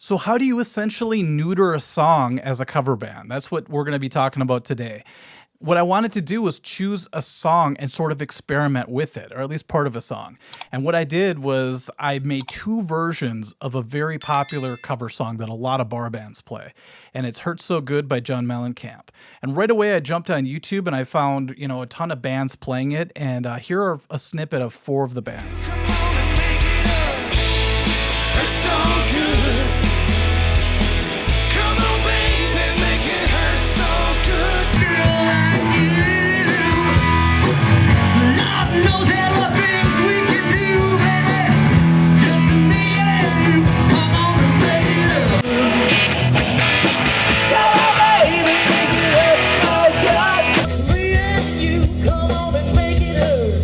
So how do you essentially neuter a song as a cover band? That's what we're going to be talking about today. What I wanted to do was choose a song and sort of experiment with it, or at least part of a song. And what I did was I made two versions of a very popular cover song that a lot of bar bands play. And it's Hurt So Good by John Mellencamp. And right away I jumped on YouTube and I found, a ton of bands playing it. And here are a snippet of 4 of the bands. Come on and make it up. Hurt so good. Come on, baby, make it hurt so good. Girl like you. Lord knows there are things we can do, baby. Just me and you. Come on and make it up. Come on, baby, make it hurt so good. Just me and you. Come on and make it hurt.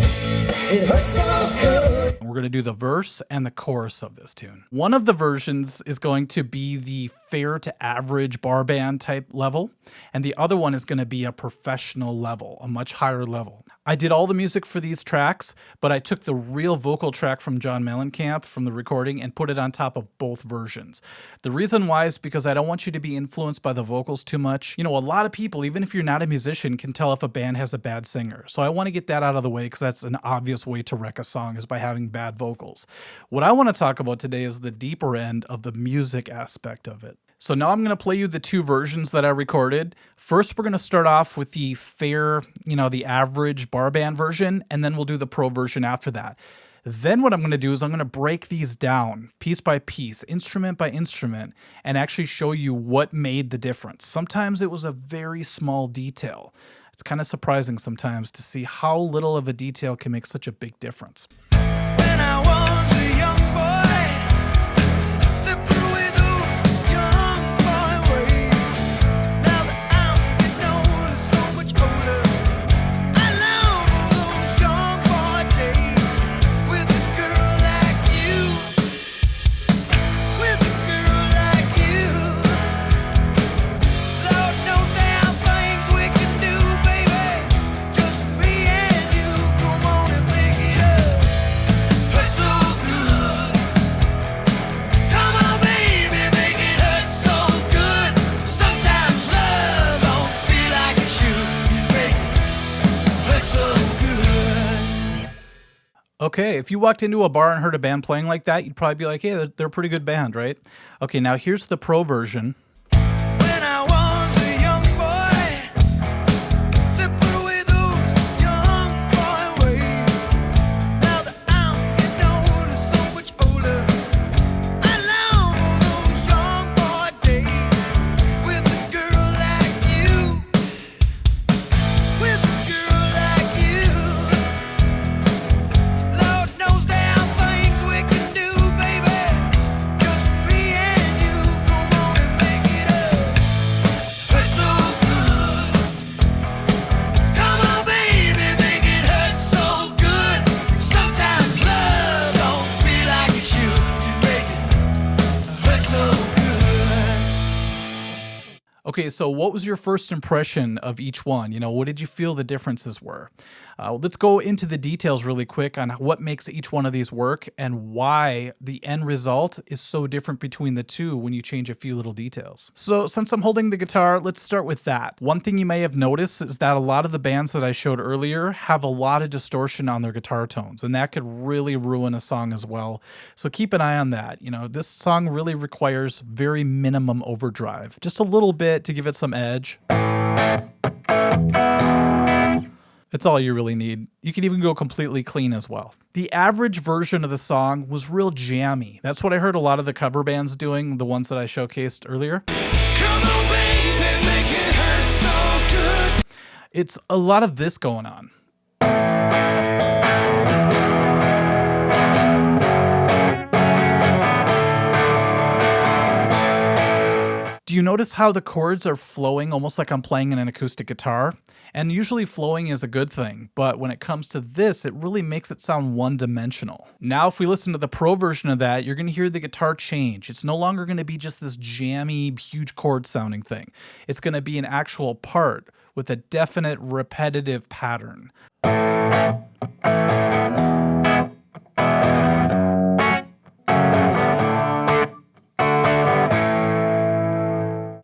It hurts so good. We're going to do the verse and the chorus of this tune. One of the versions is going to be the fair to average bar band type level, and the other one is going to be a professional level, a much higher level. I did all the music for these tracks, but I took the real vocal track from John Mellencamp from the recording and put it on top of both versions. The reason why is because I don't want you to be influenced by the vocals too much. A lot of people, even if you're not a musician, can tell if a band has a bad singer. So I want to get that out of the way because that's an obvious way to wreck a song is by having bad vocals. What I want to talk about today is the deeper end of the music aspect of it. So now I'm going to play you the 2 versions that I recorded. First, we're going to start off with the fair, the average bar band version, and then we'll do the pro version after that. Then what I'm going to do is I'm going to break these down piece by piece, instrument by instrument, and actually show you what made the difference. Sometimes it was a very small detail. It's kind of surprising sometimes to see how little of a detail can make such a big difference. When I was a young boy, simple with those young boy ways. Now that I'm getting older, so much older, I long for those young boy days with a girl like you, with a girl like you. Lord knows there are things we can do, baby, just me and you. Come on and make it up. Hurt so good. Come on, baby, make it hurt so good. Sometimes love don't feel like it should. Make it hurt so good. Okay, if you walked into a bar and heard a band playing like that, you'd probably be like, hey, they're a pretty good band, right? Okay, now here's the pro version. When I was a young boy, simple with those young boy ways. Now that I'm getting older, so much older, I long for those young boy days with a girl like you, with a girl like you. Lord knows there are things we can do, baby, just me and you. Come on and make it up. Hurt so good. Come on, baby, make it hurt so good. Sometimes love don't feel like it should. You make it hurt so good. Okay, so what was your first impression of each one? What did you feel the differences were? Let's go into the details really quick on what makes each one of these work and why the end result is so different between the two when you change a few little details. So since I'm holding the guitar, let's start with that. One thing you may have noticed is that a lot of the bands that I showed earlier have a lot of distortion on their guitar tones, and that could really ruin a song as well. So keep an eye on that. This song really requires very minimum overdrive, just a little bit to give it some edge. That's all you really need. You can even go completely clean as well. The average version of the song was real jammy. That's what I heard a lot of the cover bands doing, the ones that I showcased earlier. Come on, baby, make it hurt so good. It's a lot of this going on. Do you notice how the chords are flowing almost like I'm playing an acoustic guitar? And usually flowing is a good thing, but when it comes to this, it really makes it sound one-dimensional. Now, if we listen to the pro version of that, you're going to hear the guitar change. It's no longer going to be just this jammy, huge chord sounding thing. It's going to be an actual part with a definite repetitive pattern.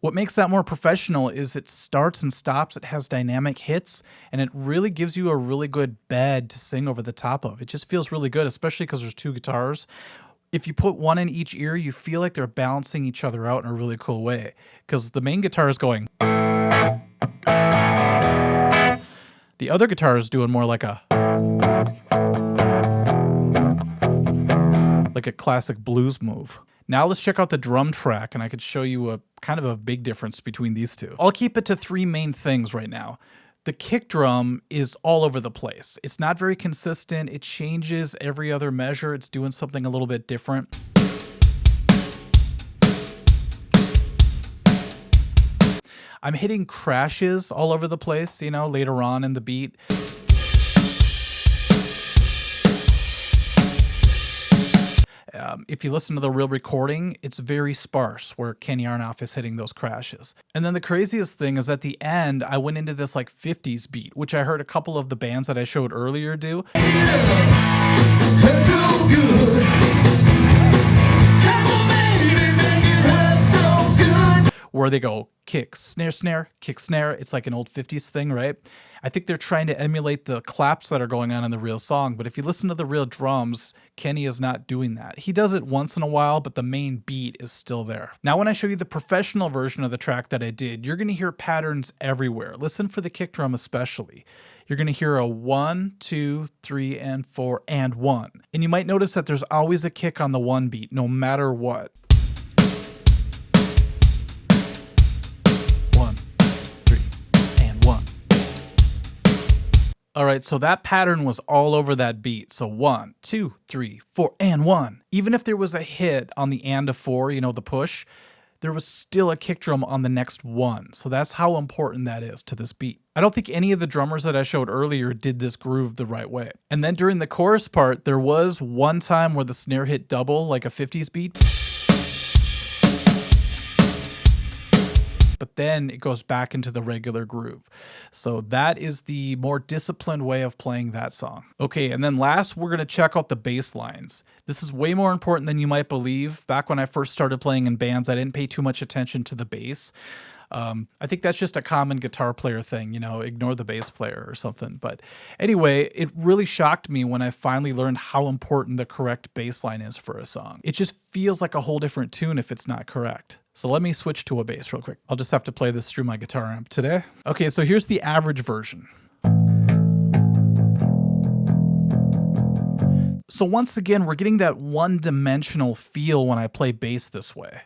What makes that more professional is it starts and stops, it has dynamic hits, and it really gives you a really good bed to sing over the top of. It just feels really good, especially because there's two guitars. If you put one in each ear, you feel like they're balancing each other out in a really cool way, because the main guitar is going. The other guitar is doing more like a classic blues move. Now let's check out the drum track, and I could show you a kind of a big difference between these two. I'll keep it to three main things right now. The kick drum is all over the place. It's not very consistent. It changes every other measure. It's doing something a little bit different. I'm hitting crashes all over the place, you know, later on in the beat. If you listen to the real recording, it's very sparse where Kenny Aronoff is hitting those crashes. And then the craziest thing is at the end, I went into this like 50s beat, which I heard a couple of the bands that I showed earlier do. Where they go kick, snare, snare, kick, snare. It's like an old 50s thing, right? I think they're trying to emulate the claps that are going on in the real song, but if you listen to the real drums, Kenny is not doing that. He does it once in a while, but the main beat is still there. Now, when I show you the professional version of the track that I did, you're going to hear patterns everywhere. Listen for the kick drum especially. You're going to hear a 1, 2, 3, and 4, and 1. And you might notice that there's always a kick on the 1 beat, no matter what. 1, 3, and 1. All right, so that pattern was all over that beat. So 1, 2, 3, 4, and 1. Even if there was a hit on the and of 4, you know, the push, there was still a kick drum on the next one. So that's how important that is to this beat. I don't think any of the drummers that I showed earlier did this groove the right way. And then during the chorus part, there was one time where the snare hit double, like a 50s beat. But then it goes back into the regular groove. So that is the more disciplined way of playing that song. Okay, and then last, we're going to check out the bass lines. This is way more important than you might believe. Back when I first started playing in bands, I didn't pay too much attention to the bass. I think that's just a common guitar player thing, you know, ignore the bass player or something. But anyway, it really shocked me when I finally learned how important the correct bass line is for a song. It just feels like a whole different tune if it's not correct. So let me switch to a bass real quick. I'll just have to play this through my guitar amp today. Okay, so here's the average version. So once again, we're getting that one-dimensional feel when I play bass this way.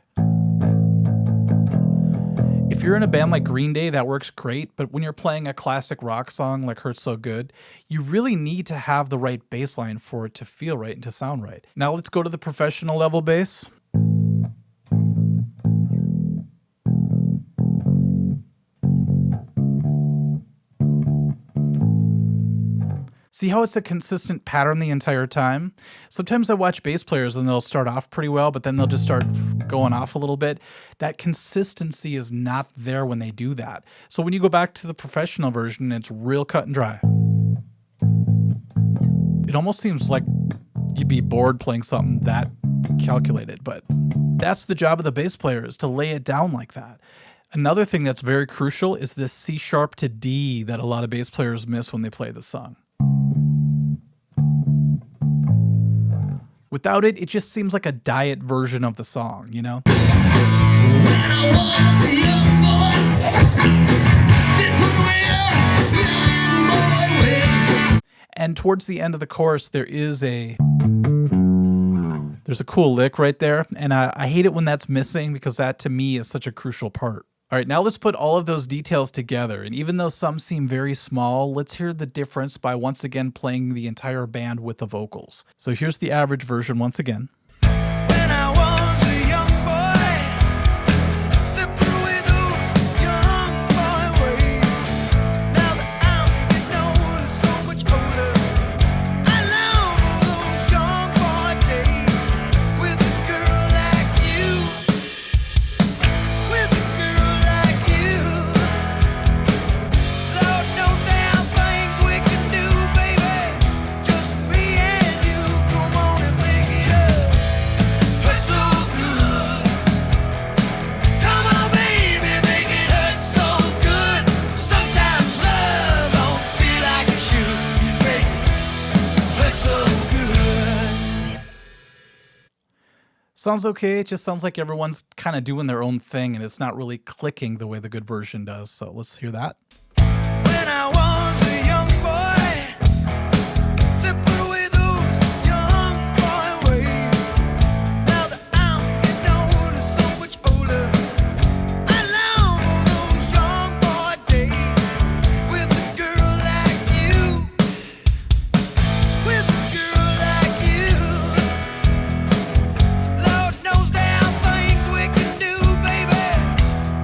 If you're in a band like Green Day, that works great, but when you're playing a classic rock song like Hurt So Good, you really need to have the right bass line for it to feel right and to sound right. Now let's go to the professional level bass. See how it's a consistent pattern the entire time? Sometimes I watch bass players and they'll start off pretty well, but then they'll just start going off a little bit. That consistency is not there when they do that. So when you go back to the professional version, it's real cut and dry. It almost seems like you'd be bored playing something that calculated, but that's the job of the bass player, is to lay it down like that. Another thing that's very crucial is this C sharp to D that a lot of bass players miss when they play the song. Without it, it just seems like a diet version of the song, you know? And towards the end of the chorus, there's a cool lick right there, and I hate it when that's missing because that, to me, is such a crucial part. All right, now let's put all of those details together, and even though some seem very small, let's hear the difference by once again playing the entire band with the vocals. So here's the average version once again. When I was a young boy, sipping with those young boy ways. Now that I'm getting older, so much older, I long for those young boy days with a girl like you, with a girl like you. Lord knows there are things we can do, baby, just me and you. Come on and make it up. Sounds okay. It just sounds like everyone's kind of doing their own thing and it's not really clicking the way the good version does. So let's hear that. When I was a young boy, said put away those young boy ways. Now that I'm getting older, so much older, I long for those young boy days with a girl like you, with a girl like you. Lord knows there are things we can do, baby,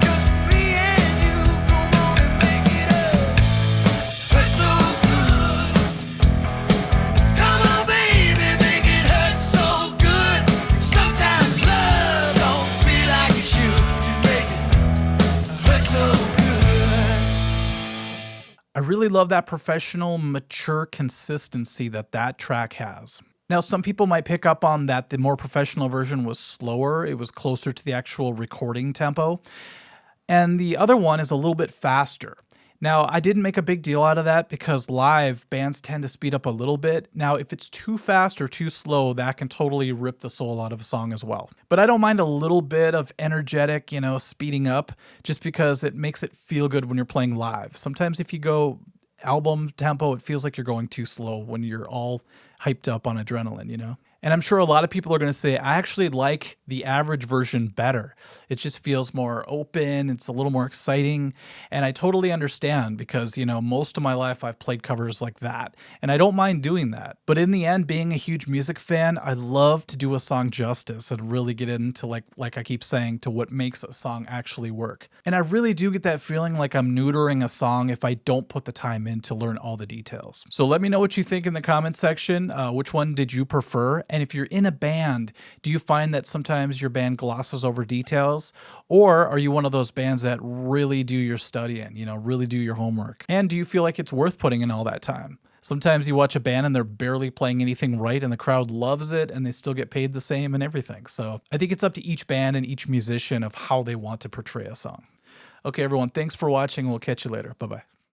just me and you. Come on and make it up. Hurt so good. Come on, baby, make it hurt so good. Sometimes love don't feel like it should. You make it hurt so good. I really love that professional, mature consistency that that track has. Now, some people might pick up on that the more professional version was slower. It was closer to the actual recording tempo. And the other one is a little bit faster. Now, I didn't make a big deal out of that because live bands tend to speed up a little bit. Now, if it's too fast or too slow, that can totally rip the soul out of a song as well. But I don't mind a little bit of energetic, speeding up just because it makes it feel good when you're playing live. Sometimes if you go album tempo, it feels like you're going too slow when you're all hyped up on adrenaline. And I'm sure a lot of people are going to say, I actually like the average version better. It just feels more open. It's a little more exciting. And I totally understand because, most of my life I've played covers like that. And I don't mind doing that. But in the end, being a huge music fan, I love to do a song justice and really get into, like I keep saying, to what makes a song actually work. And I really do get that feeling like I'm neutering a song if I don't put the time in to learn all the details. So let me know what you think in the comments section. Which one did you prefer? And if you're in a band, do you find that sometimes your band glosses over details? Or are you one of those bands that really do your studying, really do your homework? And do you feel like it's worth putting in all that time? Sometimes you watch a band and they're barely playing anything right and the crowd loves it and they still get paid the same and everything. So I think it's up to each band and each musician of how they want to portray a song. Okay, everyone, thanks for watching. We'll catch you later. Bye-bye.